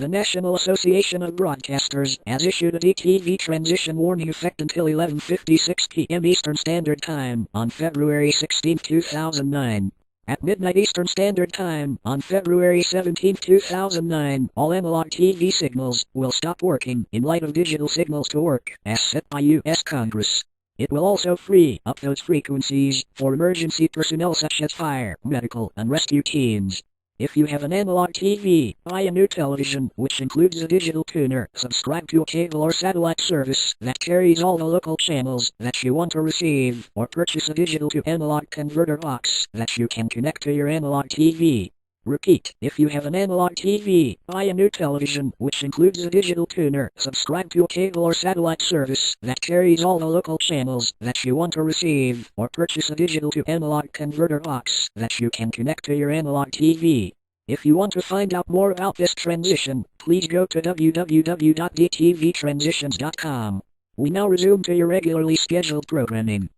The National Association of Broadcasters has issued a DTV transition warning effect until 11:56 p.m. Eastern Standard Time on February 16, 2009. At midnight Eastern Standard Time on February 17, 2009, all analog TV signals will stop working in light of digital signals to work as set by U.S. Congress. It will also free up those frequencies for emergency personnel such as fire, medical, and rescue teams. If you have an analog TV, buy a new television, which includes a digital tuner, subscribe to a cable or satellite service that carries all the local channels that you want to receive, or purchase a digital to analog converter box that you can connect to your analog TV. Repeat, if you have an analog TV, buy a new television, which includes a digital tuner, subscribe to a cable or satellite service that carries all the local channels that you want to receive, or purchase a digital to analog converter box that you can connect to your analog TV. If you want to find out more about this transition, please go to www.dtvtransitions.com. We now resume to your regularly scheduled programming.